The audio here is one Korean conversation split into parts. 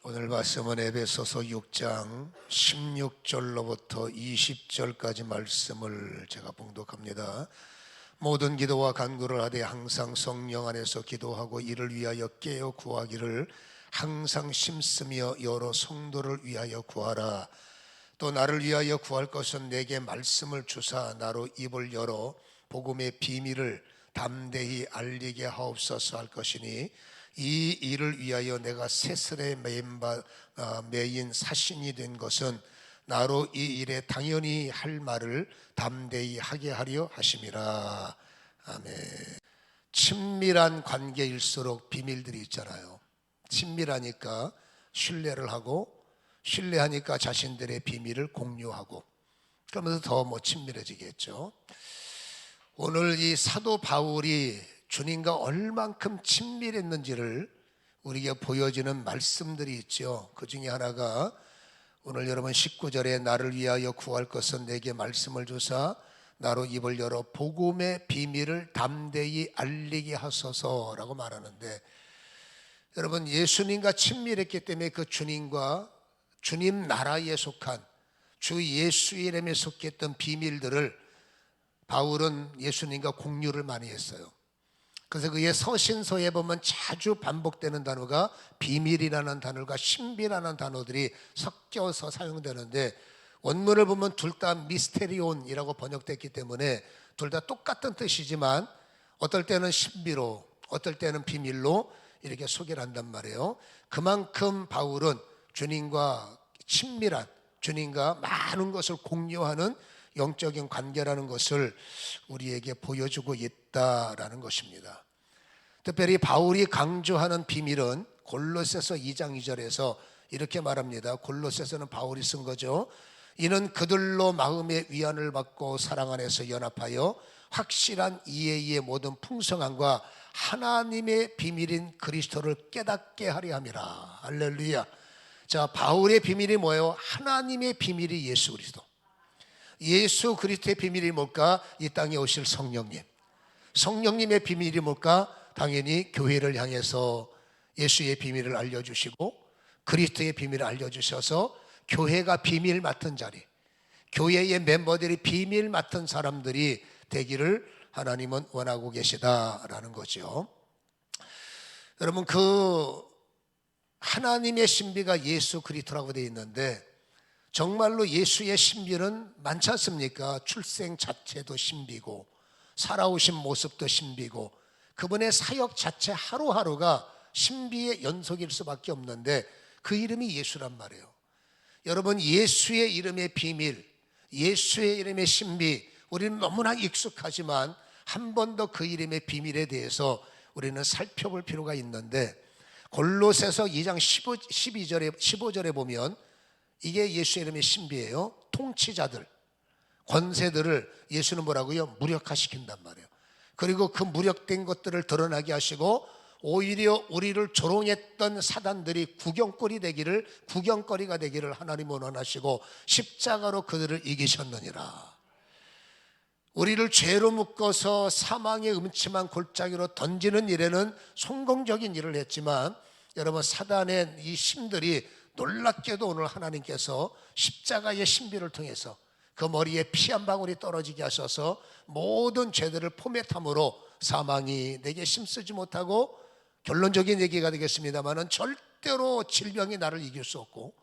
오늘 말씀은 에베소서 6장 16절로부터 20절까지 말씀을 제가 봉독합니다. 모든 기도와 간구를 하되 항상 성령 안에서 기도하고 이를 위하여 깨어 구하기를 항상 심쓰며 여러 성도를 위하여 구하라. 또 나를 위하여 구할 것은 내게 말씀을 주사 나로 입을 열어 복음의 비밀을 담대히 알리게 하옵소서 할 것이니 이 일을 위하여 내가 새슬에 매인 사신이 된 것은 나로 이 일에 당연히 할 말을 담대히 하게 하려 하심이라. 아멘. 친밀한 관계일수록 비밀들이 있잖아요. 친밀하니까 신뢰를 하고, 신뢰하니까 자신들의 비밀을 공유하고, 그러면서 더 친밀해지겠죠. 오늘 이 사도 바울이 주님과 얼만큼 친밀했는지를 우리에게 보여주는 말씀들이 있죠. 그 중에 하나가 오늘 여러분 19절에 나를 위하여 구할 것은 내게 말씀을 주사 나로 입을 열어 복음의 비밀을 담대히 알리게 하소서라고 말하는데, 여러분 예수님과 친밀했기 때문에 그 주님과 주님 나라에 속한 주 예수의 이름에 속했던 비밀들을 바울은 예수님과 공유를 많이 했어요. 그래서 그의 서신서에 보면 자주 반복되는 단어가 비밀이라는 단어가 신비라는 단어들이 섞여서 사용되는데, 원문을 보면 둘 다 미스테리온이라고 번역됐기 때문에 둘 다 똑같은 뜻이지만 어떨 때는 신비로 어떨 때는 비밀로 이렇게 소개를 한단 말이에요. 그만큼 바울은 주님과 친밀한, 주님과 많은 것을 공유하는 영적인 관계라는 것을 우리에게 보여주고 있다라는 것입니다. 특별히 바울이 강조하는 비밀은 골로새서 2장 2절에서 이렇게 말합니다. 골로새서는 바울이 쓴 거죠. 이는 그들로 마음의 위안을 받고 사랑 안에서 연합하여 확실한 이해의 모든 풍성함과 하나님의 비밀인 그리스도를 깨닫게 하려 함이라. 할렐루야. 자, 바울의 비밀이 뭐예요? 하나님의 비밀이 예수 그리스도. 예수 그리스도의 비밀이 뭘까? 이 땅에 오실 성령님. 성령님의 비밀이 뭘까? 당연히 교회를 향해서 예수의 비밀을 알려주시고 그리스도의 비밀을 알려주셔서 교회가 비밀 맡은 자리, 교회의 멤버들이 비밀 맡은 사람들이 되기를 하나님은 원하고 계시다라는 거죠. 여러분, 그 하나님의 신비가 예수 그리스도라고 되어 있는데, 정말로 예수의 신비는 많지 않습니까? 출생 자체도 신비고 살아오신 모습도 신비고 그분의 사역 자체 하루하루가 신비의 연속일 수밖에 없는데, 그 이름이 예수란 말이에요. 여러분, 예수의 이름의 비밀, 예수의 이름의 신비, 우리는 너무나 익숙하지만 한 번 더 그 이름의 비밀에 대해서 우리는 살펴볼 필요가 있는데, 골로새서 2장 15절에 보면 이게 예수의 이름의 신비예요. 통치자들, 권세들을 예수는 뭐라고요? 무력화시킨단 말이에요. 그리고 그 무력된 것들을 드러나게 하시고 오히려 우리를 조롱했던 사단들이 구경거리가 되기를 하나님은 원하시고 십자가로 그들을 이기셨느니라. 우리를 죄로 묶어서 사망의 음침한 골짜기로 던지는 일에는 성공적인 일을 했지만, 여러분 사단의 이 힘들이 놀랍게도 오늘 하나님께서 십자가의 신비를 통해서 그 머리에 피 한 방울이 떨어지게 하셔서 모든 죄들을 포맷함으로 사망이 내게 힘쓰지 못하고, 결론적인 얘기가 되겠습니다마는 절대로 질병이 나를 이길 수 없고,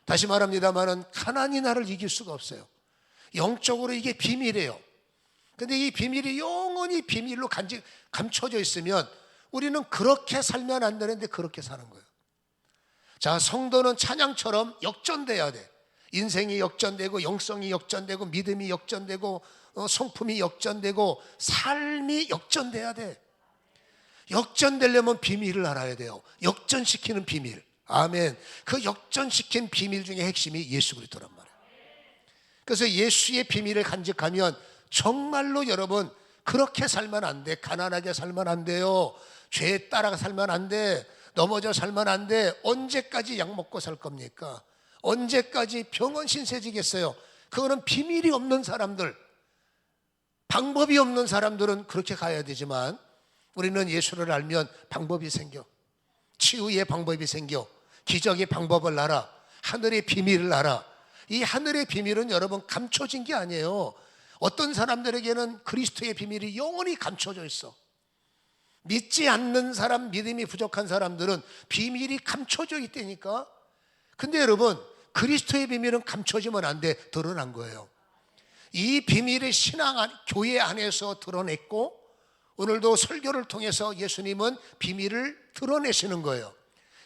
다시 말합니다마는 가난이 나를 이길 수가 없어요. 영적으로 이게 비밀이에요. 근데 이 비밀이 영원히 비밀로 감춰져 있으면 우리는 그렇게 살면 안 되는데 그렇게 사는 거예요. 자, 성도는 찬양처럼 역전돼야 돼. 인생이 역전되고 영성이 역전되고 믿음이 역전되고 성품이 역전되고 삶이 역전돼야 돼. 역전되려면 비밀을 알아야 돼요. 역전시키는 비밀. 아멘. 그 역전시킨 비밀 중에 핵심이 예수 그리스도란 말이에요. 그래서 예수의 비밀을 간직하면 정말로 여러분 그렇게 살면 안 돼. 가난하게 살면 안 돼요. 죄에 따라 살면 안 돼. 넘어져 살면 안 돼. 언제까지 약 먹고 살 겁니까? 언제까지 병원 신세지겠어요? 그거는 비밀이 없는 사람들, 방법이 없는 사람들은 그렇게 가야 되지만, 우리는 예수를 알면 방법이 생겨. 치유의 방법이 생겨. 기적의 방법을 알아. 하늘의 비밀을 알아. 이 하늘의 비밀은 여러분 감춰진 게 아니에요. 어떤 사람들에게는 그리스도의 비밀이 영원히 감춰져 있어. 믿지 않는 사람, 믿음이 부족한 사람들은 비밀이 감춰져 있다니까. 근데 여러분, 그리스도의 비밀은 감춰지면 안 돼. 드러난 거예요. 이 비밀의 교회 안에서 드러냈고, 오늘도 설교를 통해서 예수님은 비밀을 드러내시는 거예요.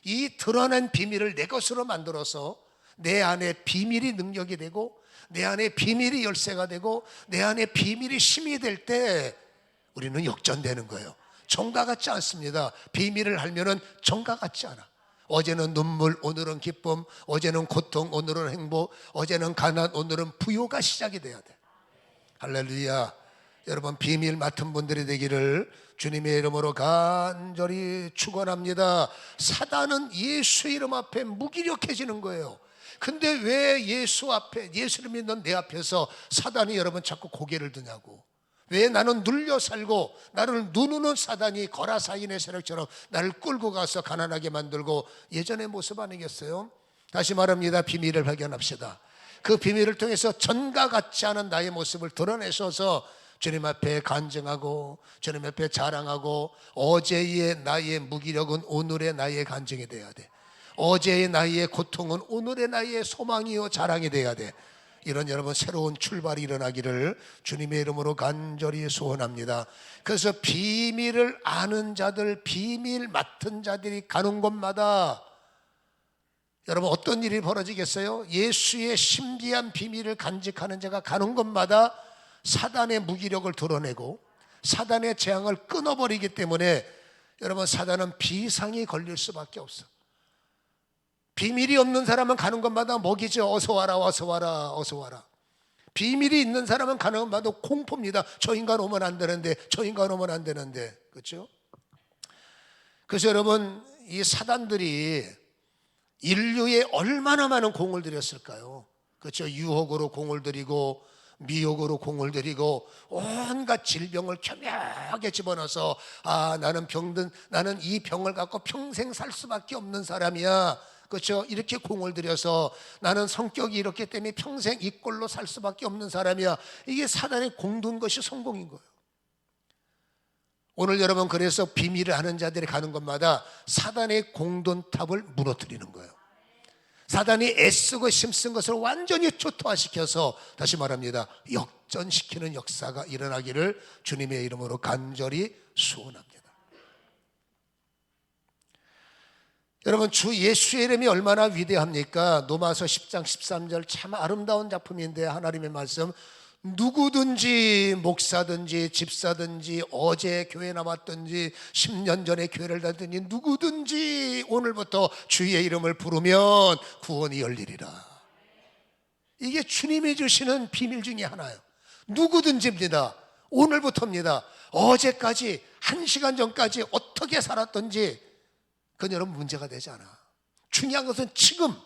이 드러낸 비밀을 내 것으로 만들어서 내 안에 비밀이 능력이 되고, 내 안에 비밀이 열쇠가 되고, 내 안에 비밀이 힘이 될 때 우리는 역전되는 거예요. 정과 같지 않습니다. 비밀을 알면은 정과 같지 않아. 어제는 눈물, 오늘은 기쁨. 어제는 고통, 오늘은 행복. 어제는 가난, 오늘은 부요가 시작이 돼야 돼. 할렐루야. 여러분, 비밀 맡은 분들이 되기를 주님의 이름으로 간절히 축원합니다. 사단은 예수 이름 앞에 무기력해지는 거예요. 근데 왜 예수 앞에, 예수를 믿는 내 앞에서 사단이 여러분 자꾸 고개를 드냐고. 왜 나는 눌려 살고 나를 누르는 사단이 거라사인의 세력처럼 나를 끌고 가서 가난하게 만들고, 예전의 모습 아니겠어요? 다시 말합니다. 비밀을 발견합시다. 그 비밀을 통해서 전과 같지 않은 나의 모습을 드러내셔서 주님 앞에 간증하고, 주님 앞에 자랑하고, 어제의 나의 무기력은 오늘의 나의 간증이 돼야 돼. 어제의 나의 고통은 오늘의 나의 소망이요 자랑이 돼야 돼. 이런 여러분 새로운 출발이 일어나기를 주님의 이름으로 간절히 소원합니다. 그래서 비밀을 아는 자들, 비밀 맡은 자들이 가는 곳마다 여러분 어떤 일이 벌어지겠어요? 예수의 신비한 비밀을 간직하는 자가 가는 곳마다 사단의 무기력을 드러내고 사단의 재앙을 끊어버리기 때문에 여러분 사단은 비상이 걸릴 수밖에 없어. 비밀이 없는 사람은 가는 곳마다 먹이죠. 어서 와라, 어서 와라, 어서 와라. 비밀이 있는 사람은 가는 곳마다 공포입니다. 저 인간 오면 안 되는데, 저 인간 오면 안 되는데. 그렇죠? 그래서 여러분, 이 사단들이 인류에 얼마나 많은 공을 들였을까요? 그렇죠? 유혹으로 공을 들이고 미혹으로 공을 들이고 온갖 질병을 교묘하게 집어넣어서 나는 병든, 나는 이 병을 갖고 평생 살 수밖에 없는 사람이야. 그렇죠? 이렇게 공을 들여서 나는 성격이 이렇기 때문에 평생 이 꼴로 살 수밖에 없는 사람이야. 이게 사단의 공든 것이 성공인 거예요. 오늘 여러분 그래서 비밀을 아는 자들이 가는 곳마다 사단의 공든 탑을 무너뜨리는 거예요. 사단이 애쓰고 힘쓴 것을 완전히 초토화시켜서, 다시 말합니다, 역전시키는 역사가 일어나기를 주님의 이름으로 간절히 소원합니다. 여러분, 주 예수의 이름이 얼마나 위대합니까? 로마서 10장 13절 참 아름다운 작품인데, 하나님의 말씀, 누구든지 목사든지 집사든지 어제 교회 나왔든지 10년 전에 교회를 다녔든지 누구든지 오늘부터 주의 이름을 부르면 구원이 열리리라. 이게 주님이 주시는 비밀 중에 하나예요. 누구든지입니다. 오늘부터입니다. 어제까지 1시간 전까지 어떻게 살았든지 그건 여러분 문제가 되지 않아. 중요한 것은 지금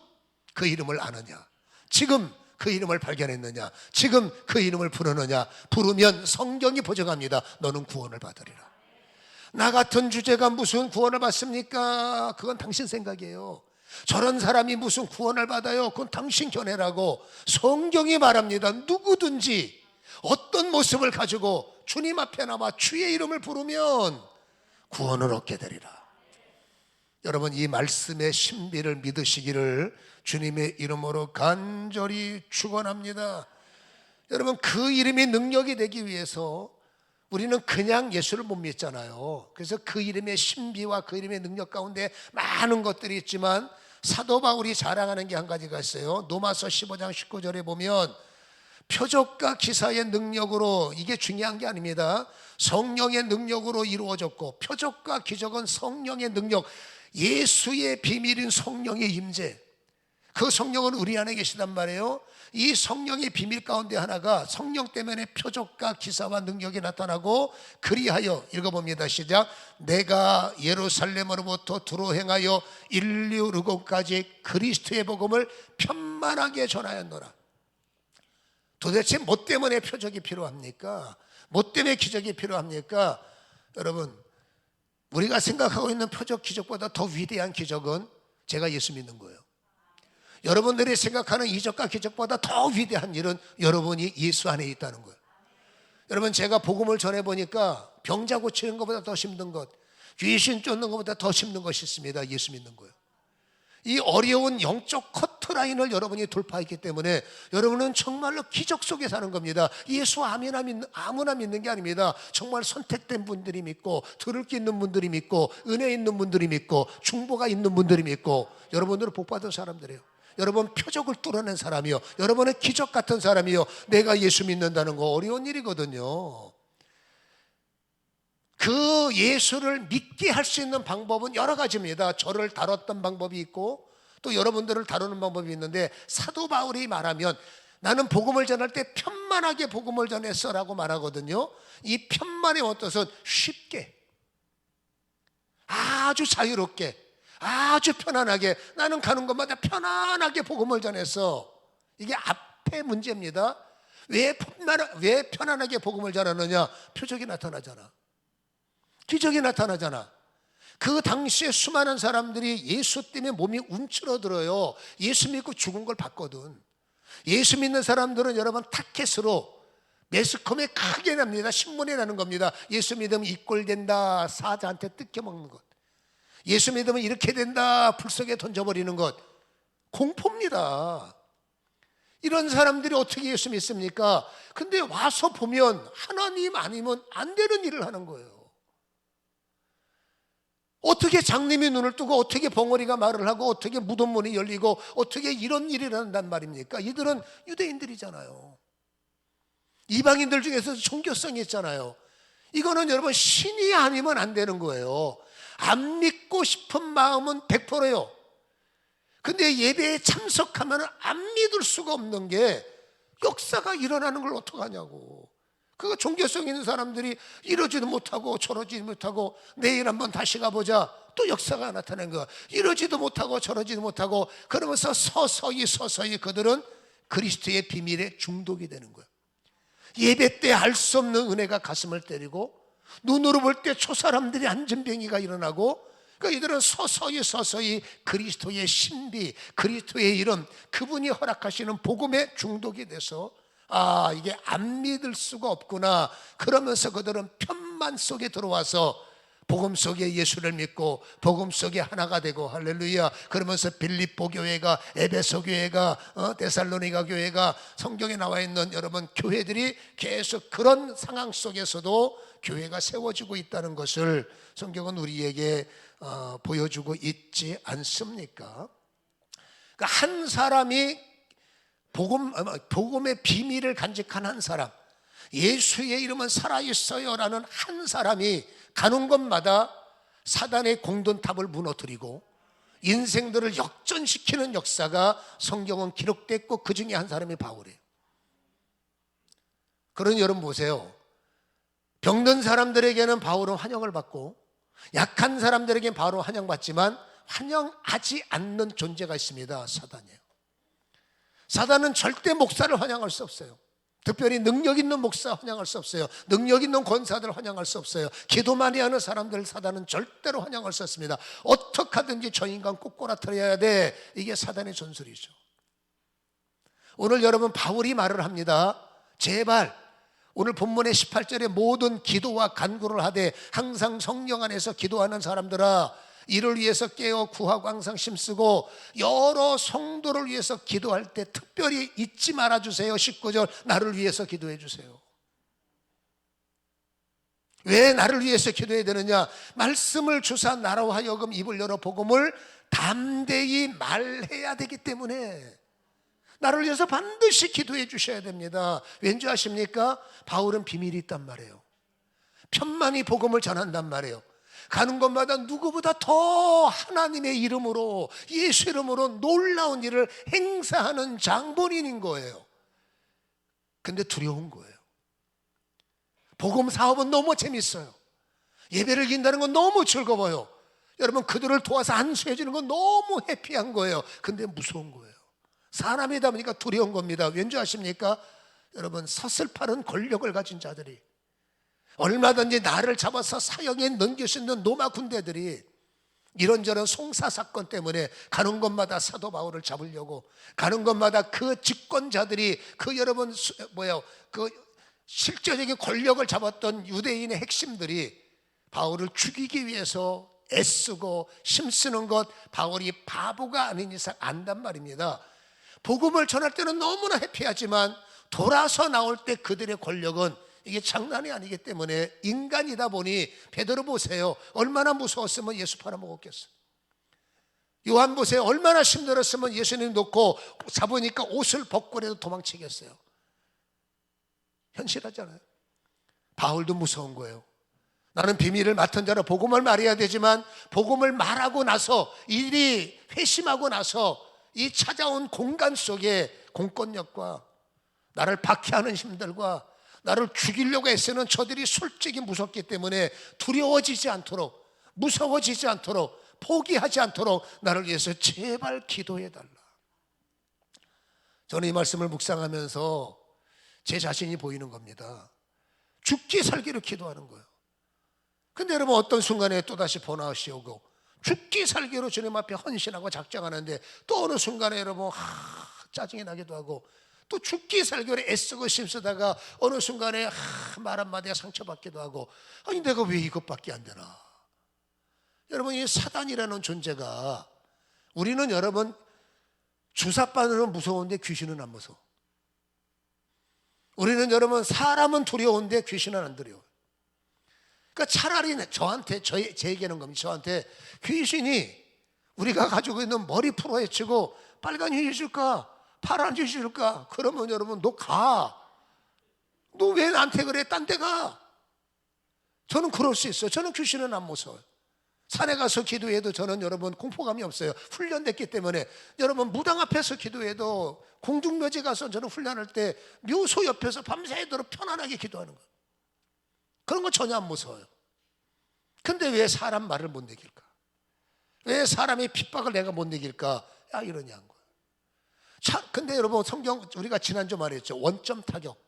그 이름을 아느냐, 지금 그 이름을 발견했느냐, 지금 그 이름을 부르느냐. 부르면 성경이 보증합니다. 너는 구원을 받으리라. 나 같은 주제가 무슨 구원을 받습니까? 그건 당신 생각이에요. 저런 사람이 무슨 구원을 받아요? 그건 당신 견해라고. 성경이 말합니다. 누구든지 어떤 모습을 가지고 주님 앞에 나와 주의 이름을 부르면 구원을 얻게 되리라. 여러분, 이 말씀의 신비를 믿으시기를 주님의 이름으로 간절히 축원합니다. 여러분, 그 이름이 능력이 되기 위해서 우리는 그냥 예수를 못 믿잖아요. 그래서 그 이름의 신비와 그 이름의 능력 가운데 많은 것들이 있지만 사도 바울이 자랑하는 게 한 가지가 있어요. 로마서 15장 19절에 보면 표적과 기사의 능력으로, 이게 중요한 게 아닙니다. 성령의 능력으로 이루어졌고, 표적과 기적은 성령의 능력, 예수의 비밀인 성령의 임재, 그 성령은 우리 안에 계시단 말이에요. 이 성령의 비밀 가운데 하나가 성령 때문에 표적과 기사와 능력이 나타나고, 그리하여 읽어봅니다. 시작. 내가 예루살렘으로부터 두루 행하여 일루르고까지 그리스도의 복음을 편만하게 전하였노라. 도대체 뭐 때문에 표적이 필요합니까? 뭐 때문에 기적이 필요합니까? 여러분, 우리가 생각하고 있는 표적 기적보다 더 위대한 기적은 제가 예수 믿는 거예요. 여러분들이 생각하는 이적과 기적보다 더 위대한 일은 여러분이 예수 안에 있다는 거예요. 여러분, 제가 복음을 전해보니까 병자 고치는 것보다 더 힘든 것, 귀신 쫓는 것보다 더 힘든 것이 있습니다. 예수 믿는 거예요. 이 어려운 영적 커트라인을 여러분이 돌파했기 때문에 여러분은 정말로 기적 속에 사는 겁니다. 예수 아무나 믿는 게 아닙니다. 정말 선택된 분들이 믿고, 들을 게 있는 분들이 믿고, 은혜 있는 분들이 믿고, 중보가 있는 분들이 믿고, 여러분들은 복받은 사람들이에요. 여러분 표적을 뚫어낸 사람이요, 여러분은 기적 같은 사람이요, 내가 예수 믿는다는 거 어려운 일이거든요. 그 예수를 믿게 할 수 있는 방법은 여러 가지입니다. 저를 다뤘던 방법이 있고 또 여러분들을 다루는 방법이 있는데, 사도 바울이 말하면 나는 복음을 전할 때 편만하게 복음을 전했어라고 말하거든요. 이 편만의 뜻은 쉽게, 아주 자유롭게, 아주 편안하게, 나는 가는 곳마다 편안하게 복음을 전했어. 이게 앞에 문제입니다. 왜 편안하게 복음을 전하느냐? 표적이 나타나잖아, 기적이 나타나잖아. 그 당시에 수많은 사람들이 예수 때문에 몸이 움츠러들어요. 예수 믿고 죽은 걸 봤거든. 예수 믿는 사람들은 여러분 타켓으로 매스컴에 크게 납니다. 신문에 나는 겁니다. 예수 믿으면 입골된다, 사자한테 뜯겨먹는 것, 예수 믿으면 이렇게 된다, 불 속에 던져버리는 것. 공포입니다. 이런 사람들이 어떻게 예수 믿습니까? 근데 와서 보면 하나님 아니면 안 되는 일을 하는 거예요. 어떻게 장님이 눈을 뜨고, 어떻게 벙어리가 말을 하고, 어떻게 무덤 문이 열리고, 어떻게 이런 일이 일어난단 말입니까? 이들은 유대인들이잖아요. 이방인들 중에서 종교성이 있잖아요. 이거는 여러분 신이 아니면 안 되는 거예요. 안 믿고 싶은 마음은 100%예요. 근데 예배에 참석하면 안 믿을 수가 없는 게 역사가 일어나는 걸 어떡하냐고. 그 종교성 있는 사람들이 이러지도 못하고 저러지도 못하고, 내일 한번 다시 가보자, 또 역사가 나타나는 거야. 이러지도 못하고 저러지도 못하고, 그러면서 서서히 그들은 그리스도의 비밀에 중독이 되는 거야. 예배 때 알 수 없는 은혜가 가슴을 때리고, 눈으로 볼 때 초사람들이 안전병이가 일어나고, 그러니까 이들은 서서히 그리스도의 신비, 그리스도의 이름, 그분이 허락하시는 복음에 중독이 돼서, 아, 이게 안 믿을 수가 없구나. 그러면서 그들은 편만 속에 들어와서 복음 속에 예수를 믿고 복음 속에 하나가 되고, 할렐루야. 그러면서 빌립보 교회가, 에베소 교회가, 데살로니가 교회가, 성경에 나와 있는 여러분 교회들이 계속 그런 상황 속에서도 교회가 세워지고 있다는 것을 성경은 우리에게 보여주고 있지 않습니까? 그러니까 한 사람이 복음의 비밀을 간직한 한 사람, 예수의 이름은 살아있어요 라는 한 사람이 가는 곳마다 사단의 공돈탑을 무너뜨리고 인생들을 역전시키는 역사가 성경은 기록됐고, 그 중에 한 사람이 바울이에요. 그러니 여러분 보세요. 병든 사람들에게는 바울은 환영을 받고, 약한 사람들에게는 바울은 환영받지만 환영하지 않는 존재가 있습니다. 사단이에요. 사단은 절대 목사를 환영할 수 없어요. 특별히 능력 있는 목사 환영할 수 없어요. 능력 있는 권사들 환영할 수 없어요. 기도 많이 하는 사람들 사단은 절대로 환영할 수 없습니다. 어떻게 하든지 저 인간 꼬꼬라뜨려야 돼. 이게 사단의 전술이죠. 오늘 여러분 바울이 말을 합니다. 제발 오늘 본문의 18절에 모든 기도와 간구를 하되 항상 성령 안에서 기도하는 사람들아, 이를 위해서 깨어 구하고 항상 힘쓰고 여러 성도를 위해서 기도할 때 특별히 잊지 말아주세요. 19절, 나를 위해서 기도해 주세요. 왜 나를 위해서 기도해야 되느냐? 말씀을 주사 나로 하여금 입을 열어 복음을 담대히 말해야 되기 때문에 나를 위해서 반드시 기도해 주셔야 됩니다. 왠지 아십니까? 바울은 비밀이 있단 말이에요. 편만히 복음을 전한단 말이에요. 가는 곳마다 누구보다 더 하나님의 이름으로, 예수 이름으로 놀라운 일을 행사하는 장본인인 거예요. 근데 두려운 거예요. 복음 사업은 너무 재밌어요. 예배를 긴다는 건 너무 즐거워요. 여러분 그들을 도와서 안수해 주는 건 너무 해피한 거예요. 근데 무서운 거예요. 사람이다 보니까 두려운 겁니다. 왠지 아십니까? 여러분 서슬파른 권력을 가진 자들이, 얼마든지 나를 잡아서 사형에 넘길 수 있는 로마 군대들이 이런저런 송사 사건 때문에 가는 곳마다 사도 바울을 잡으려고, 가는 곳마다 그 집권자들이 그 여러분 그 실제적인 권력을 잡았던 유대인의 핵심들이 바울을 죽이기 위해서 애쓰고 힘쓰는 것, 바울이 바보가 아닌 이상 안단 말입니다. 복음을 전할 때는 너무나 해피하지만 돌아서 나올 때 그들의 권력은 이게 장난이 아니기 때문에, 인간이다 보니, 베드로 보세요, 얼마나 무서웠으면 예수 팔아먹었겠어요. 요한 보세요, 얼마나 힘들었으면 예수님 놓고 잡으니까 옷을 벗고라도 도망치겠어요. 현실하잖아요. 바울도 무서운 거예요. 나는 비밀을 맡은 자로 복음을 말해야 되지만, 복음을 말하고 나서, 일이 회심하고 나서 이 찾아온 공간 속에 공권력과 나를 박해하는 힘들과 나를 죽이려고 애쓰는 저들이 솔직히 무섭기 때문에 두려워지지 않도록, 무서워지지 않도록, 포기하지 않도록 나를 위해서 제발 기도해달라. 저는 이 말씀을 묵상하면서 제 자신이 보이는 겁니다. 죽기 살기로 기도하는 거예요. 근데 여러분, 어떤 순간에 또다시 번아웃이 오고 죽기 살기로 주님 앞에 헌신하고 작정하는데, 또 어느 순간에 여러분 짜증이 나기도 하고, 또 죽기 살기로 애쓰고 힘쓰다가 어느 순간에 말 한마디에 상처받기도 하고, 아니 내가 왜 이것밖에 안 되나. 여러분, 이 사단이라는 존재가, 우리는 여러분 주사바늘은 무서운데 귀신은 안 무서워. 우리는 여러분 사람은 두려운데 귀신은 안 두려워. 그러니까 차라리 저한테, 제 얘기하는 겁니다. 저한테 귀신이 우리가 가지고 있는 머리 풀어헤치고 빨간 휴지 줄까 파란 휴지 줄까, 그러면 여러분 너 가. 너 왜 나한테 그래? 딴 데 가. 저는 그럴 수 있어요. 저는 귀신은 안 무서워요. 산에 가서 기도해도 저는 여러분 공포감이 없어요. 훈련됐기 때문에. 여러분 무당 앞에서 기도해도, 공중묘지 가서 저는 훈련할 때 묘소 옆에서 밤새도록 편안하게 기도하는 거예요. 그런 거 전혀 안 무서워요. 근데 왜 사람 말을 못 내길까? 왜 사람의 핍박을 내가 못 내길까? 야, 이러냐는 거예요. 근데 여러분, 성경 우리가 지난주 말했죠. 원점 타격.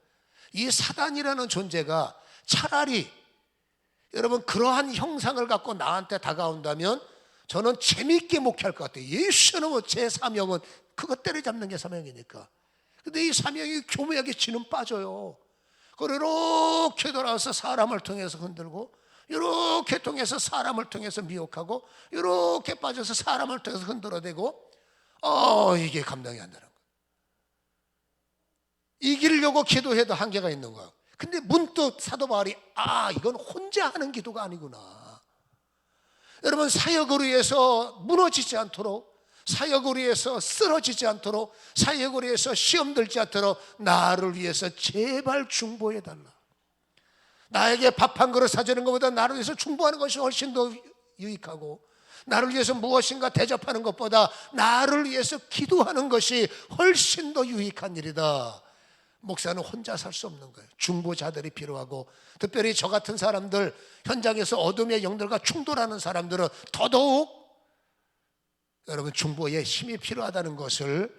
이 사단이라는 존재가 차라리 여러분 그러한 형상을 갖고 나한테 다가온다면 저는 재미있게 목회할 것 같아요. 예수는 제 사명은 그것 때려잡는 게 사명이니까. 근데 이 사명이 교묘하게 지는 빠져요. 그리고 이렇게 돌아와서 사람을 통해서 흔들고, 이렇게 통해서 사람을 통해서 미혹하고, 이렇게 빠져서 사람을 통해서 흔들어대고, 이게 감당이 안 되는 거예요. 이기려고 기도해도 한계가 있는 거예요. 근데 문득 사도 바울이 이건 혼자 하는 기도가 아니구나. 여러분, 사역을 위해서 무너지지 않도록, 사역을 위해서 쓰러지지 않도록, 사역을 위해서 시험 들지 않도록 나를 위해서 제발 중보해달라. 나에게 밥 한 그릇 사주는 것보다 나를 위해서 중보하는 것이 훨씬 더 유익하고, 나를 위해서 무엇인가 대접하는 것보다 나를 위해서 기도하는 것이 훨씬 더 유익한 일이다. 목사는 혼자 살 수 없는 거예요. 중보자들이 필요하고, 특별히 저 같은 사람들, 현장에서 어둠의 영들과 충돌하는 사람들은 더더욱 여러분 중보에 힘이 필요하다는 것을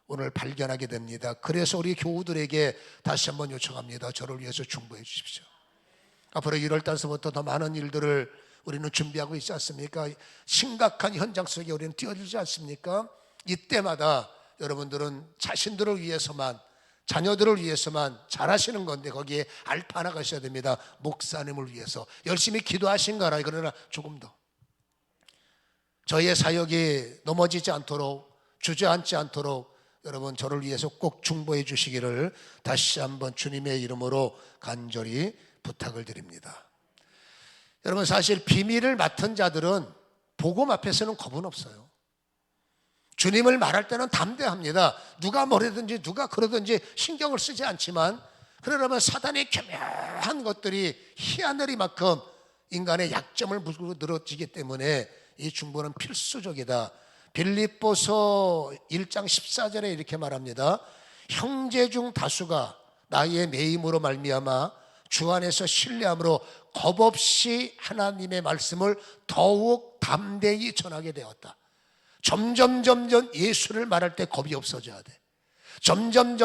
오늘 발견하게 됩니다. 그래서 우리 교우들에게 다시 한번 요청합니다. 저를 위해서 중보해 주십시오. 앞으로 1월달서부터 더 많은 일들을 우리는 준비하고 있지 않습니까? 심각한 현장 속에 우리는 뛰어들지 않습니까? 이때마다 여러분들은 자신들을 위해서만, 자녀들을 위해서만 잘하시는 건데 거기에 알파 나가셔야 됩니다. 목사님을 위해서 열심히 기도하신 거라. 그러나 조금 더 저의 사역이 넘어지지 않도록, 주저앉지 않도록 여러분 저를 위해서 꼭 중보해 주시기를 다시 한번 주님의 이름으로 간절히 부탁을 드립니다. 여러분, 사실 비밀을 맡은 자들은 복음 앞에서는 겁은 없어요. 주님을 말할 때는 담대합니다. 누가 뭐라든지 누가 그러든지 신경을 쓰지 않지만, 그러려면 사단의 교묘한 것들이 희한하리만큼 인간의 약점을 물고 늘어지기 때문에 이 중보는 필수적이다. 빌립보서 1장 14절에 이렇게 말합니다. 형제 중 다수가 나의 매임으로 말미암아 주 안에서 신뢰함으로 겁없이 하나님의 말씀을 더욱 담대히 전하게 되었다. 점점 예수를 말할 때 겁이 없어져야 돼. 점점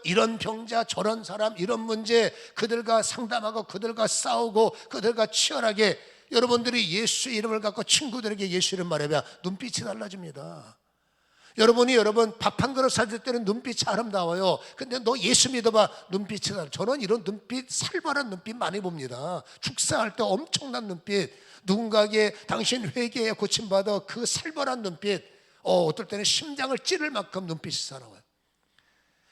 이런 병자 저런 사람 이런 문제 그들과 상담하고 그들과 싸우고 그들과 치열하게 여러분들이 예수 이름을 갖고 친구들에게 예수 이름 말하면 눈빛이 달라집니다. 여러분 밥 한 그릇 사줄 때는 눈빛이 아름다워요. 근데 너 예수 믿어봐, 눈빛이 달라. 저는 이런 눈빛, 살벌한 눈빛 많이 봅니다. 축사할 때 엄청난 눈빛, 누군가에게 당신 회개에 고침받아 그 살벌한 눈빛, 어떨 때는 심장을 찌를 만큼 눈빛이 살아와요.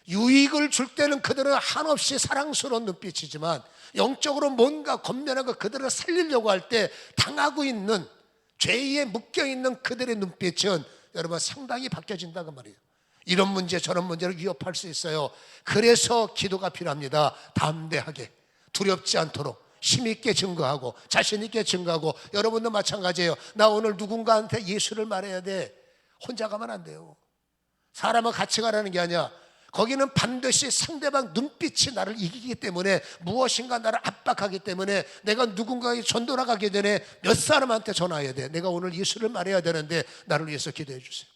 유익을 줄 때는 그들은 한없이 사랑스러운 눈빛이지만 영적으로 뭔가 겉면하고 그들을 살리려고 할 때 당하고 있는, 죄에 묶여있는 그들의 눈빛은 여러분 상당히 바뀌어진다 그 말이에요. 이런 문제 저런 문제를 위협할 수 있어요. 그래서 기도가 필요합니다. 담대하게, 두렵지 않도록 힘있게 증거하고 자신있게 증거하고. 여러분도 마찬가지예요. 나 오늘 누군가한테 예수를 말해야 돼. 혼자 가면 안 돼요. 사람은 같이 가라는 게 아니야. 거기는 반드시 상대방 눈빛이 나를 이기기 때문에, 무엇인가 나를 압박하기 때문에 내가 누군가에게 전도나 가기 전에 몇 사람한테 전화해야 돼. 내가 오늘 예수를 말해야 되는데 나를 위해서 기도해 주세요.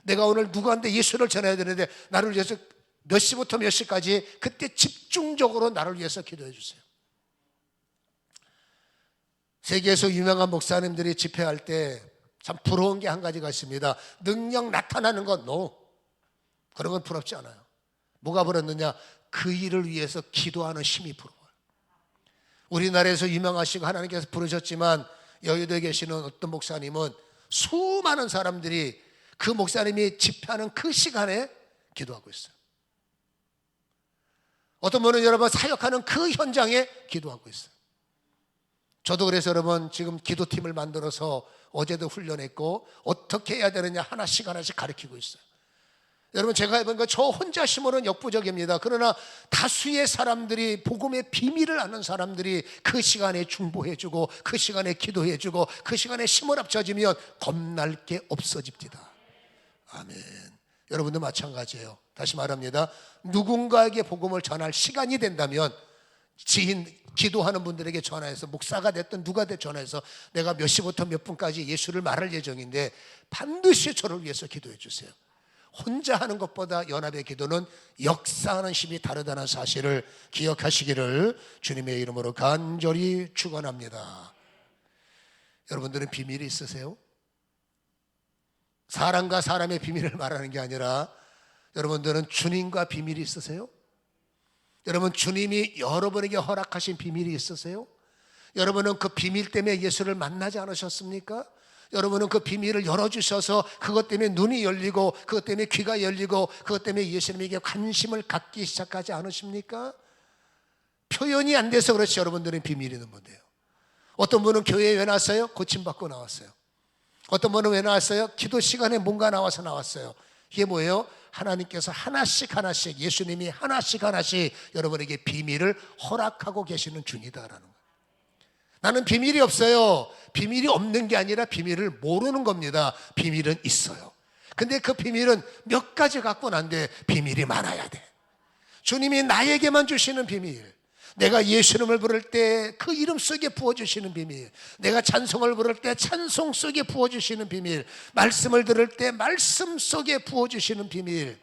내가 오늘 누구한테 예수를 전해야 되는데 나를 위해서 몇 시부터 몇 시까지, 그때 집중적으로 나를 위해서 기도해 주세요. 세계에서 유명한 목사님들이 집회할 때 참 부러운 게 한 가지가 있습니다. 능력 나타나는 건 그런 건 부럽지 않아요. 뭐가 부럽느냐? 그 일을 위해서 기도하는 힘이 부러워요. 우리나라에서 유명하시고 하나님께서 부르셨지만 여의도에 계시는 어떤 목사님은 수많은 사람들이 그 목사님이 집회하는 그 시간에 기도하고 있어요. 어떤 분은 여러분 사역하는 그 현장에 기도하고 있어요. 저도 그래서 여러분 지금 기도팀을 만들어서 어제도 훈련했고 어떻게 해야 되느냐 하나씩 가르치고 있어요. 여러분 제가 해본 거 저 혼자 심으로는 역부족입니다. 그러나 다수의 사람들이, 복음의 비밀을 아는 사람들이 그 시간에 중보해주고 그 시간에 기도해주고 그 시간에 힘을 합쳐지면 겁날 게 없어집니다. 아멘. 여러분도 마찬가지예요. 다시 말합니다. 누군가에게 복음을 전할 시간이 된다면 지인, 기도하는 분들에게 전화해서, 목사가 됐든 누가 됐든 전화해서 내가 몇 시부터 몇 분까지 예수를 말할 예정인데 반드시 저를 위해서 기도해 주세요. 혼자 하는 것보다 연합의 기도는 역사하는 힘이 다르다는 사실을 기억하시기를 주님의 이름으로 간절히 축원합니다. 여러분들은 비밀이 있으세요? 사람과 사람의 비밀을 말하는 게 아니라 여러분들은 주님과 비밀이 있으세요? 여러분 주님이 여러분에게 허락하신 비밀이 있으세요? 여러분은 그 비밀 때문에 예수를 만나지 않으셨습니까? 여러분은 그 비밀을 열어주셔서 그것 때문에 눈이 열리고 그것 때문에 귀가 열리고 그것 때문에 예수님에게 관심을 갖기 시작하지 않으십니까? 표현이 안 돼서 그렇지 여러분들은 비밀이 있는 분이에요. 어떤 분은 교회에 왜 나왔어요? 고침받고 나왔어요. 어떤 분은 왜 나왔어요? 기도 시간에 뭔가 나왔어요. 이게 뭐예요? 하나님께서 하나씩 예수님이 하나씩 여러분에게 비밀을 허락하고 계시는 중이다라는 거예요. 나는 비밀이 없어요. 비밀이 없는 게 아니라 비밀을 모르는 겁니다. 비밀은 있어요. 근데 그 비밀은 몇 가지 갖고는 안 돼. 비밀이 많아야 돼. 주님이 나에게만 주시는 비밀, 내가 예수 이름을 부를 때 그 이름 속에 부어주시는 비밀, 내가 찬송을 부를 때 찬송 속에 부어주시는 비밀, 말씀을 들을 때 말씀 속에 부어주시는 비밀,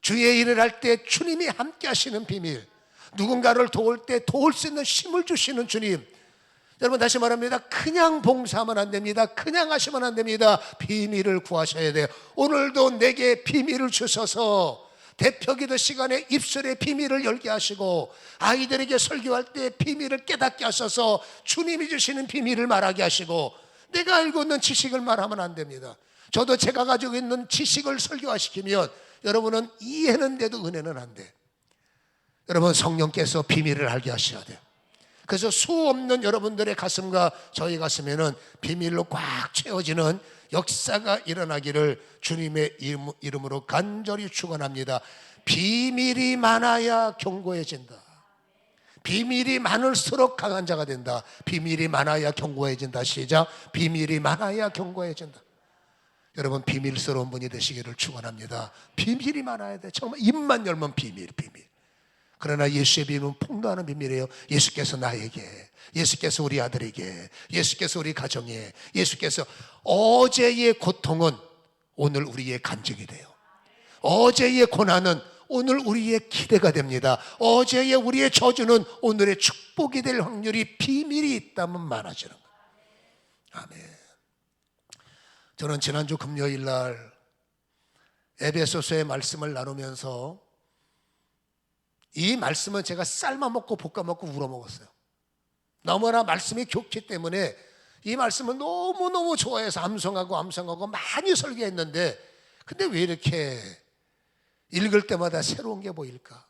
주의 일을 할 때 주님이 함께 하시는 비밀, 누군가를 도울 때 도울 수 있는 힘을 주시는 주님. 여러분 다시 말합니다. 그냥 봉사하면 안 됩니다. 그냥 하시면 안 됩니다. 비밀을 구하셔야 돼요. 오늘도 내게 비밀을 주셔서 대표기도 시간에 입술에 비밀을 열게 하시고 아이들에게 설교할 때 비밀을 깨닫게 하셔서 주님이 주시는 비밀을 말하게 하시고, 내가 알고 있는 지식을 말하면 안 됩니다. 저도 제가 가지고 있는 지식을 설교화시키면 여러분은 이해하는데도 은혜는 안 돼. 여러분 성령께서 비밀을 알게 하셔야 돼요. 그래서 수 없는 여러분들의 가슴과 저희 가슴에는 비밀로 꽉 채워지는 역사가 일어나기를 주님의 이름으로 간절히 축원합니다. 비밀이 많아야 견고해진다. 비밀이 많을수록 강한 자가 된다. 비밀이 많아야 견고해진다. 시작. 비밀이 많아야 견고해진다. 여러분 비밀스러운 분이 되시기를 축원합니다. 비밀이 많아야 돼. 정말 입만 열면 비밀. 그러나 예수의 비밀은 풍부하는 비밀이에요. 예수께서 나에게, 예수께서 우리 아들에게, 예수께서 우리 가정에, 예수께서 어제의 고통은 오늘 우리의 간증이 돼요. 어제의 고난은 오늘 우리의 기대가 됩니다. 어제의 우리의 저주는 오늘의 축복이 될 확률이 비밀이 있다면 많아지는 거예요. 아멘. 저는 지난주 금요일 날 에베소서의 말씀을 나누면서 이 말씀은 제가 삶아 먹고 볶아 먹고 우러 먹었어요. 너무나 말씀이 좋기 때문에 이 말씀을 너무너무 좋아해서 암송하고 많이 설교했는데, 근데 왜 이렇게 읽을 때마다 새로운 게 보일까?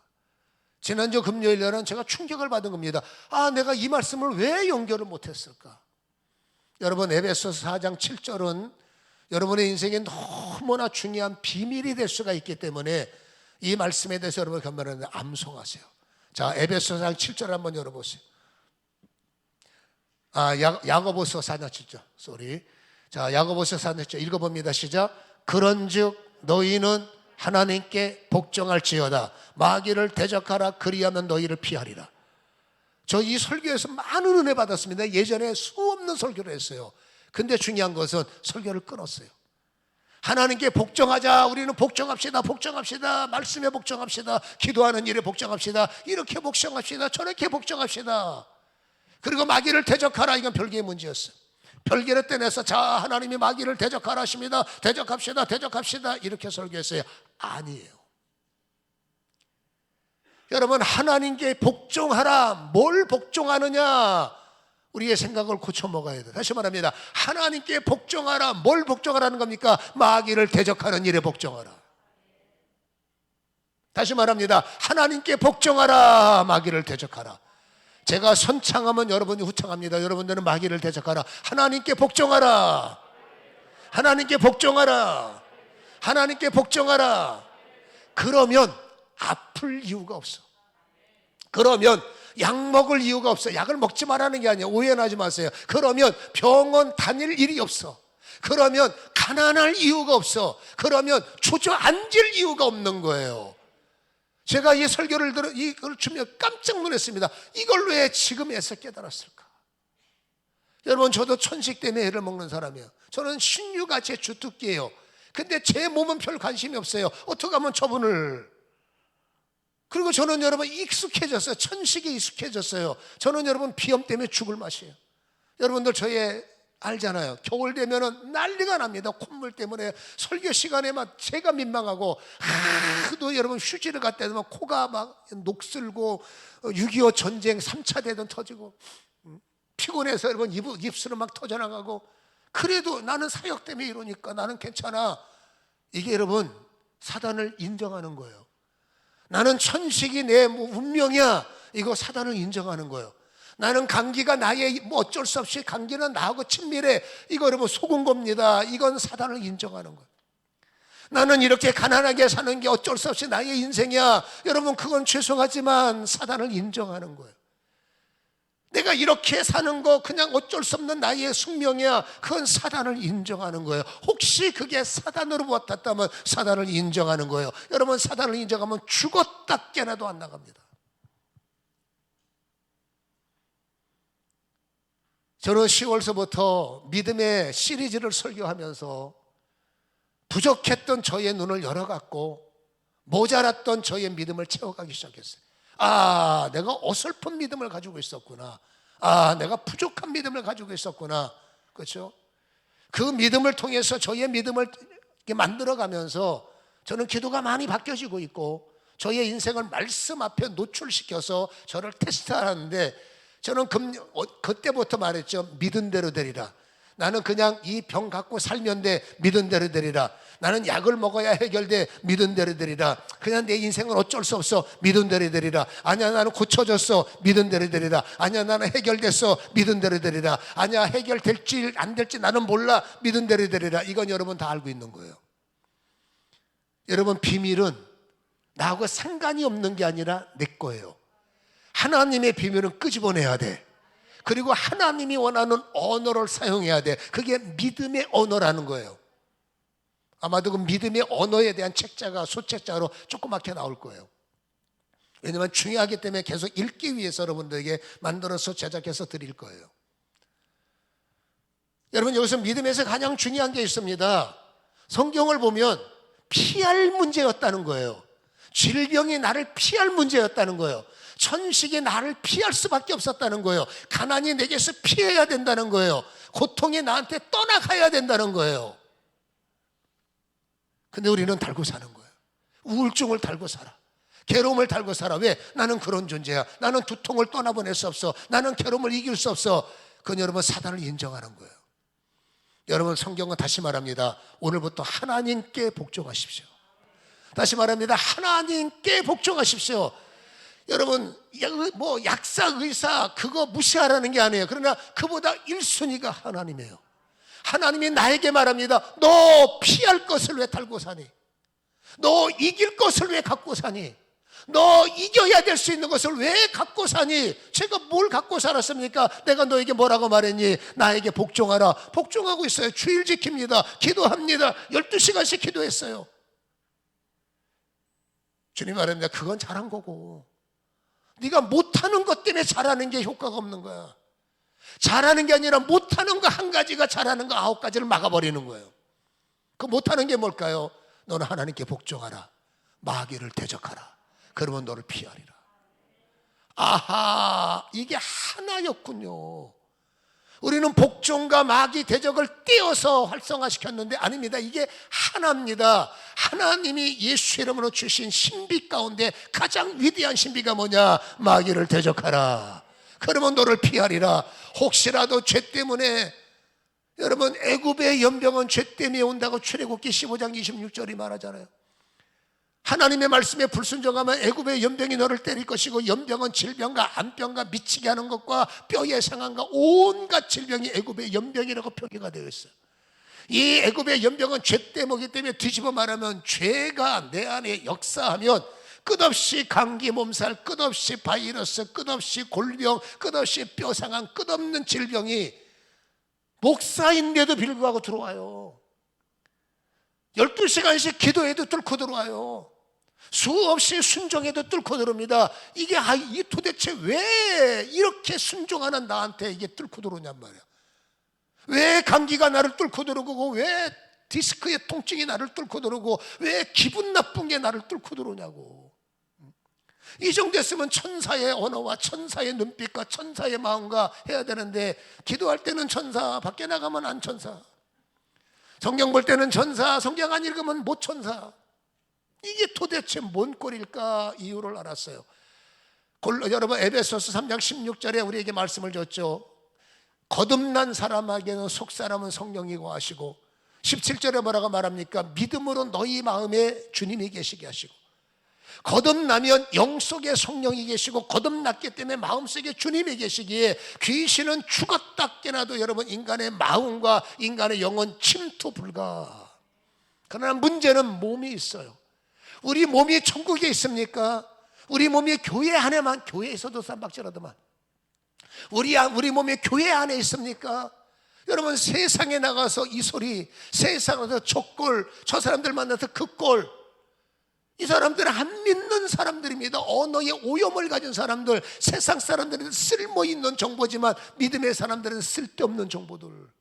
지난주 금요일 날은 제가 충격을 받은 겁니다. 내가 이 말씀을 왜 연결을 못했을까? 여러분, 에베소서 4장 7절은 여러분의 인생에 너무나 중요한 비밀이 될 수가 있기 때문에 이 말씀에 대해서 여러분 견면하는데 암송하세요. 자, 에베소서 4장 7절 한번 열어보세요. 야고보서 4장 7절. 자, 야고보서 4장 7절 읽어봅니다. 시작. 그런즉 너희는 하나님께 복종할지어다. 마귀를 대적하라. 그리하면 너희를 피하리라. 저 이 설교에서 많은 은혜 받았습니다. 예전에 수없는 설교를 했어요. 근데 중요한 것은 설교를 끊었어요. 하나님께 복종하자. 우리는 복종합시다. 말씀에 복종합시다. 기도하는 일에 복종합시다. 이렇게 복종합시다. 저렇게 복종합시다. 그리고 마귀를 대적하라. 이건 별개의 문제였어요. 별개를 떼내서 자, 하나님이 마귀를 대적하라 하십니다. 대적합시다. 이렇게 설교했어요. 아니에요. 여러분, 하나님께 복종하라. 뭘 복종하느냐? 우리의 생각을 고쳐 먹어야 돼요. 다시 말합니다. 하나님께 복종하라. 뭘 복종하라는 겁니까? 마귀를 대적하는 일에 복종하라. 다시 말합니다. 하나님께 복종하라. 마귀를 대적하라. 제가 선창하면 여러분이 후창합니다. 여러분들은 마귀를 대적하라. 하나님께 복종하라. 하나님께 복종하라. 하나님께 복종하라. 그러면 아플 이유가 없어. 그러면 약 먹을 이유가 없어. 약을 먹지 말라는 게 아니에요. 오해하지 마세요. 그러면 병원 다닐 일이 없어. 그러면 가난할 이유가 없어. 그러면 주저앉을 이유가 없는 거예요. 제가 이 설교를 들어 이걸 주면 깜짝 놀랐습니다. 이걸 왜 지금에서 깨달았을까? 여러분, 저도 천식 때문에 애를 먹는 사람이에요. 저는 신유가제 주특기예요. 근데 제 몸은 별 관심이 없어요. 어떻게 하면 저분을. 그리고 저는 여러분 익숙해졌어요. 천식에 익숙해졌어요. 저는 여러분 비염 때문에 죽을 맛이에요. 여러분들 저희 알잖아요. 겨울 되면은 난리가 납니다. 콧물 때문에. 설교 시간에 막 제가 민망하고, 또 여러분 휴지를 갖다 대면 코가 막 녹슬고, 6.25 전쟁 3차 대전 터지고, 피곤해서 여러분 입술은 막 터져나가고. 그래도 나는 사역 때문에 이러니까 나는 괜찮아. 이게 여러분 사단을 인정하는 거예요. 나는 천식이 내 운명이야. 이거 사단을 인정하는 거예요. 나는 감기가 나의 어쩔 수 없이 감기는 나하고 친밀해. 이거 여러분 속은 겁니다. 이건 사단을 인정하는 거예요. 나는 이렇게 가난하게 사는 게 어쩔 수 없이 나의 인생이야. 여러분 그건 죄송하지만 사단을 인정하는 거예요. 내가 이렇게 사는 거 그냥 어쩔 수 없는 나의 숙명이야. 그건 사단을 인정하는 거예요. 혹시 그게 사단으로 왔다면 사단을 인정하는 거예요. 여러분 사단을 인정하면 죽었다 깨나도 안 나갑니다. 저는 10월서부터 믿음의 시리즈를 설교하면서 부족했던 저의 눈을 열어갔고 모자랐던 저의 믿음을 채워가기 시작했어요. 내가 어설픈 믿음을 가지고 있었구나. 내가 부족한 믿음을 가지고 있었구나. 그렇죠? 그 믿음을 통해서 저의 믿음을 만들어가면서 저는 기도가 많이 바뀌어지고 있고 저의 인생을 말씀 앞에 노출시켜서 저를 테스트하는데 저는 그때부터 말했죠. 믿은 대로 되리라. 나는 그냥 이 병 갖고 살면 돼. 믿은 대로 되리라. 나는 약을 먹어야 해결돼. 믿은 대로 되리라. 그냥 내 인생은 어쩔 수 없어. 믿은 대로 되리라. 아니야 나는 고쳐졌어. 믿은 대로 되리라. 아니야 나는 해결됐어. 믿은 대로 되리라. 아니야 해결될지 안 될지 나는 몰라. 믿은 대로 되리라. 이건 여러분 다 알고 있는 거예요. 여러분 비밀은 나하고 상관이 없는 게 아니라 내 거예요. 하나님의 비밀은 끄집어내야 돼. 그리고 하나님이 원하는 언어를 사용해야 돼. 그게 믿음의 언어라는 거예요. 아마도 그 믿음의 언어에 대한 책자가 소책자로 조그맣게 나올 거예요. 왜냐하면 중요하기 때문에 계속 읽기 위해서 여러분들에게 만들어서 제작해서 드릴 거예요. 여러분 여기서 믿음에서 가장 중요한 게 있습니다. 성경을 보면 피할 문제였다는 거예요. 질병이 나를 피할 문제였다는 거예요. 천식이 나를 피할 수밖에 없었다는 거예요. 가난이 내게서 피해야 된다는 거예요. 고통이 나한테 떠나가야 된다는 거예요. 근데 우리는 달고 사는 거예요. 우울증을 달고 살아. 괴로움을 달고 살아. 왜? 나는 그런 존재야. 나는 두통을 떠나보낼 수 없어. 나는 괴로움을 이길 수 없어. 그건 여러분 사단을 인정하는 거예요. 여러분 성경은 다시 말합니다. 오늘부터 하나님께 복종하십시오. 다시 말합니다. 하나님께 복종하십시오. 여러분 뭐 약사 의사 그거 무시하라는 게 아니에요. 그러나 그보다 1순위가 하나님이에요. 하나님이 나에게 말합니다. 너 피할 것을 왜 달고 사니? 너 이길 것을 왜 갖고 사니? 너 이겨야 될 수 있는 것을 왜 갖고 사니? 제가 뭘 갖고 살았습니까? 내가 너에게 뭐라고 말했니? 나에게 복종하라. 복종하고 있어요. 주일 지킵니다. 기도합니다. 12시간씩 기도했어요. 주님 말합니다. 그건 잘한 거고, 네가 못하는 것 때문에 잘하는 게 효과가 없는 거야. 잘하는 게 아니라 못하는 거 한 가지가 잘하는 거 9가지를 막아버리는 거예요. 그 못하는 게 뭘까요? 너는 하나님께 복종하라. 마귀를 대적하라. 그러면 너를 피하리라. 아하, 이게 하나였군요. 우리는 복종과 마귀 대적을 떼어서 활성화시켰는데 아닙니다. 이게 하나입니다. 하나님이 예수 이름으로 주신 신비 가운데 가장 위대한 신비가 뭐냐? 마귀를 대적하라. 그러면 너를 피하리라. 혹시라도 죄 때문에, 여러분 애굽의 연병은 죄 때문에 온다고 출애굽기 15장 26절이 말하잖아요. 하나님의 말씀에 불순종하면 애굽의 연병이 너를 때릴 것이고, 연병은 질병과 암병과 미치게 하는 것과 뼈의 상함과 온갖 질병이 애굽의 연병이라고 표기가 되어 있어요. 이 애굽의 연병은 죄 때문이기 때문에 뒤집어 말하면 죄가 내 안에 역사하면 끝없이 감기 몸살, 끝없이 바이러스, 끝없이 골병, 끝없이 뼈 상함, 끝없는 질병이 목사인데도 불구하고 들어와요. 12시간씩 기도해도 뚫고 들어와요. 수없이 순종해도 뚫고 들어옵니다. 이게 도대체 왜 이렇게 순종하는 나한테 이게 뚫고 들어오냔 말이야. 왜 감기가 나를 뚫고 들어오고, 왜 디스크의 통증이 나를 뚫고 들어오고, 왜 기분 나쁜 게 나를 뚫고 들어오냐고. 이 정도 했으면 천사의 언어와 천사의 눈빛과 천사의 마음과 해야 되는데, 기도할 때는 천사, 밖에 나가면 안 천사, 성경 볼 때는 천사, 성경 안 읽으면 못 천사. 이게 도대체 뭔 꼴일까? 이유를 알았어요. 여러분 에베소서 3장 16절에 우리에게 말씀을 줬죠. 거듭난 사람에게는 속사람은 성령이고 하시고, 17절에 뭐라고 말합니까? 믿음으로 너희 마음에 주님이 계시게 하시고, 거듭나면 영속에 성령이 계시고, 거듭났기 때문에 마음속에 주님이 계시기에 귀신은 죽었다 깨나도 여러분 인간의 마음과 인간의 영은 침투 불가. 그러나 문제는 몸이 있어요. 우리 몸이 천국에 있습니까? 우리 몸이 교회 안에만, 교회에서도 쌈박질하더만, 우리 몸이 교회 안에 있습니까? 여러분 세상에 나가서 이 소리, 세상에서 저 꼴, 저 사람들 만나서 그 꼴, 이 사람들은 안 믿는 사람들입니다. 언어의 오염을 가진 사람들, 세상 사람들은 쓸모있는 정보지만 믿음의 사람들은 쓸데없는 정보들.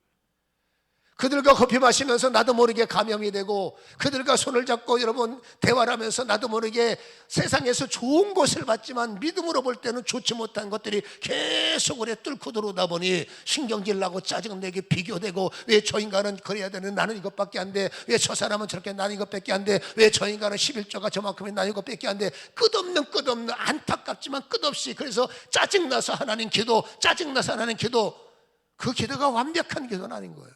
그들과 커피 마시면서 나도 모르게 감염이 되고, 그들과 손을 잡고 여러분 대화를 하면서 나도 모르게 세상에서 좋은 것을 받지만 믿음으로 볼 때는 좋지 못한 것들이 계속 우리 뚫고 들어오다 보니 신경질 나고 짜증내게 비교되고, 왜 저 인간은 그래야 되는 나는 이것밖에 안 돼, 왜 저 사람은 저렇게 나는 이것밖에 안 돼, 왜 저 인간은 11조가 저만큼이 나는 이것밖에 안 돼. 끝없는 안타깝지만 끝없이, 그래서 짜증나서 하나님 기도, 짜증나서 하나님 기도, 그 기도가 완벽한 기도는 아닌 거예요.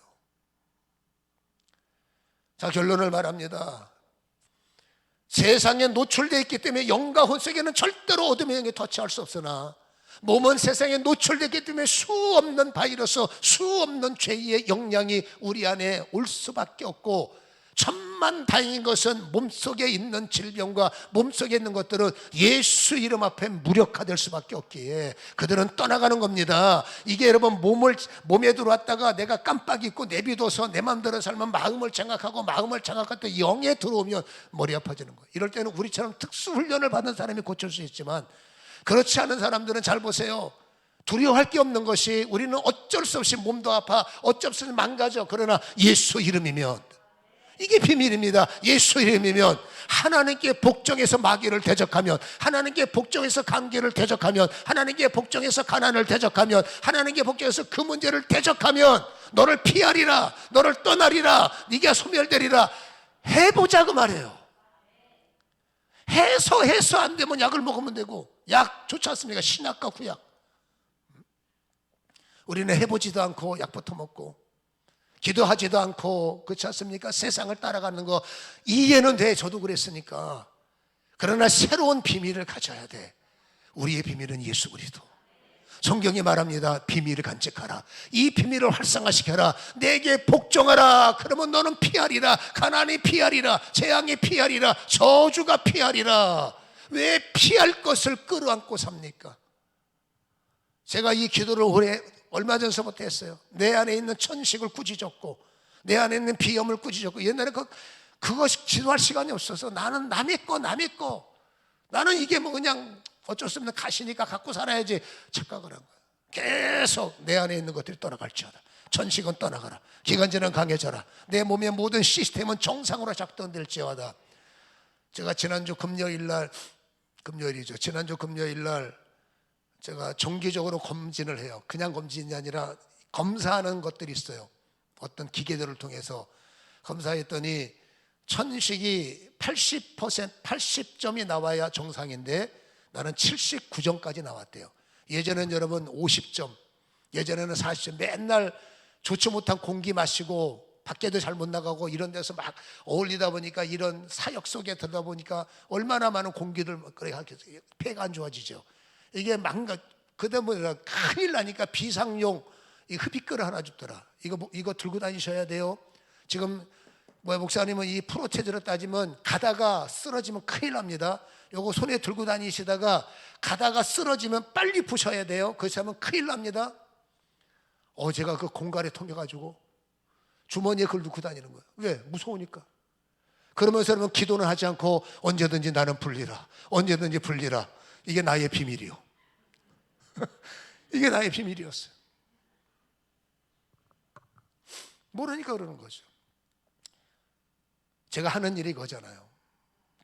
자, 결론을 말합니다. 세상에 노출되어 있기 때문에 영과 혼세계는 절대로 어둠의 영에 터치할 수 없으나, 몸은 세상에 노출되기 때문에 수없는 바이러스, 수없는 죄의 영향이 우리 안에 올 수밖에 없고, 천만다행인 것은 몸속에 있는 질병과 몸속에 있는 것들은 예수 이름 앞에 무력화될 수밖에 없기에 그들은 떠나가는 겁니다. 이게 여러분 몸에 들어왔다가 내가 깜빡 잊고 내비둬서 내 마음대로 살면 마음을 장악하고, 마음을 장악할 때 영에 들어오면 머리 아파지는 거예요. 이럴 때는 우리처럼 특수훈련을 받은 사람이 고칠 수 있지만, 그렇지 않은 사람들은 잘 보세요. 두려워할 게 없는 것이, 우리는 어쩔 수 없이 몸도 아파, 어쩔 수 없이 망가져. 그러나 예수 이름이면, 이게 비밀입니다. 예수 이름이면, 하나님께 복종해서 마귀를 대적하면, 하나님께 복종해서 관계를 대적하면, 하나님께 복종해서 가난을 대적하면, 하나님께 복종해서 그 문제를 대적하면 너를 피하리라, 너를 떠나리라, 네가 소멸되리라 해보자 그 말이에요. 해서 안 되면 약을 먹으면 되고, 약 좋지 않습니까? 신약과 구약. 우리는 해보지도 않고 약부터 먹고 기도하지도 않고, 그렇지 않습니까? 세상을 따라가는 거 이해는 돼. 저도 그랬으니까. 그러나 새로운 비밀을 가져야 돼. 우리의 비밀은 예수 그리스도. 성경이 말합니다. 비밀을 간직하라. 이 비밀을 활성화시켜라. 내게 복종하라. 그러면 너는 피하리라. 가난이 피하리라. 재앙이 피하리라. 저주가 피하리라. 왜 피할 것을 끌어안고 삽니까? 제가 이 기도를 얼마 전서부터 했어요. 내 안에 있는 천식을 꾸짖었고, 내 안에 있는 비염을 꾸짖었고. 옛날에 그거 기도할 시간이 없어서 나는 남의 거 나는 이게 뭐 그냥 어쩔 수 없는 가시니까 갖고 살아야지 착각을 한 거예요. 계속 내 안에 있는 것들이 떠나갈지어다. 천식은 떠나가라. 기관지는 강해져라. 내 몸의 모든 시스템은 정상으로 작동될지어다. 제가 지난주 금요일이죠. 지난주 금요일날 제가 정기적으로 검진을 해요. 그냥 검진이 아니라 검사하는 것들이 있어요. 어떤 기계들을 통해서 검사했더니 천식이 80점이 나와야 정상인데 나는 79점까지 나왔대요. 예전에는 여러분 50점, 예전에는 40점. 맨날 좋지 못한 공기 마시고 밖에도 잘 못 나가고 이런 데서 막 어울리다 보니까, 이런 사역 속에 들다 보니까 얼마나 많은 공기들 폐가 안 좋아지죠. 이게 그다음에 큰일 나니까 비상용 이 흡입기를 하나 주더라. 이거 들고 다니셔야 돼요. 지금 목사님은 이 프로테즈로 따지면 가다가 쓰러지면 큰일 납니다. 요거 손에 들고 다니시다가 가다가 쓰러지면 빨리 부셔야 돼요. 그렇지 않으면 큰일 납니다. 제가 그 공갈에 통해가지고 주머니에 그걸 넣고 다니는 거예요. 왜? 무서우니까. 그러면서 여러분 기도는 하지 않고 언제든지 나는 불리라, 언제든지 불리라. 이게 나의 비밀이요. 이게 나의 비밀이었어요. 모르니까 그러는 거죠. 제가 하는 일이 이거잖아요.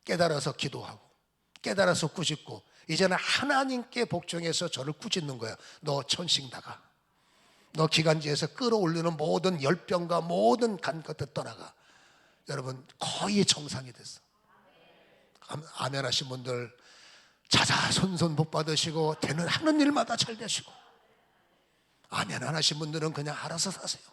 깨달아서 기도하고, 깨달아서 꾸짖고, 이제는 하나님께 복종해서 저를 꾸짖는 거야. 너 천식 나가. 너 기관지에서 끌어올리는 모든 열병과 모든 간 것들 떠나가. 여러분 거의 정상이 됐어. 아멘 하신 분들 자자손손 복 받으시고, 되는 하는 일마다 잘 되시고. 아멘 안 하신 분들은 그냥 알아서 사세요.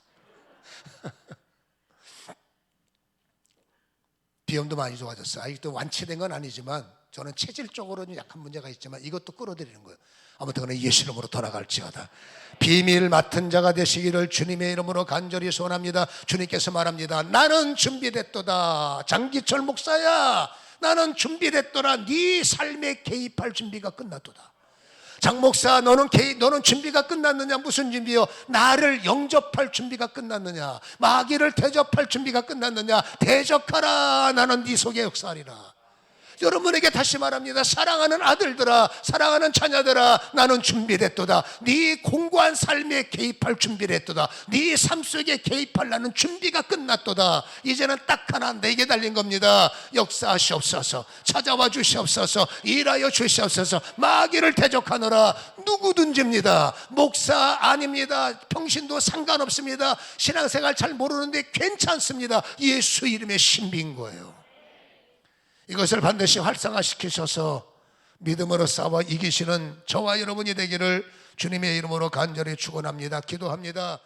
비염도 많이 좋아졌어요. 아직도 완치된 건 아니지만 저는 체질적으로는 약한 문제가 있지만 이것도 끌어들이는 거예요. 아무튼 예수 이름으로 돌아갈지어다. 비밀 맡은 자가 되시기를 주님의 이름으로 간절히 소원합니다. 주님께서 말합니다. 나는 준비됐도다. 장기철 목사야, 나는 준비됐더라. 네 삶에 개입할 준비가 끝났도다. 장 목사, 너는 준비가 끝났느냐? 무슨 준비요? 나를 영접할 준비가 끝났느냐? 마귀를 대접할 준비가 끝났느냐? 대적하라. 나는 네 속에 역사하리라. 여러분에게 다시 말합니다. 사랑하는 아들들아, 사랑하는 자녀들아, 나는 준비됐도다. 네 공고한 삶에 개입할 준비됐도다. 네 삶 속에 개입할 나는 준비가 끝났도다. 이제는 딱 하나 내게 달린 겁니다. 역사하시옵소서, 찾아와 주시옵소서, 일하여 주시옵소서. 마귀를 대적하노라. 누구든지입니다. 목사 아닙니다. 평신도 상관없습니다. 신앙생활 잘 모르는데 괜찮습니다. 예수 이름의 신비인 거예요. 이것을 반드시 활성화시키셔서 믿음으로 싸워 이기시는 저와 여러분이 되기를 주님의 이름으로 간절히 축원합니다. 기도합니다.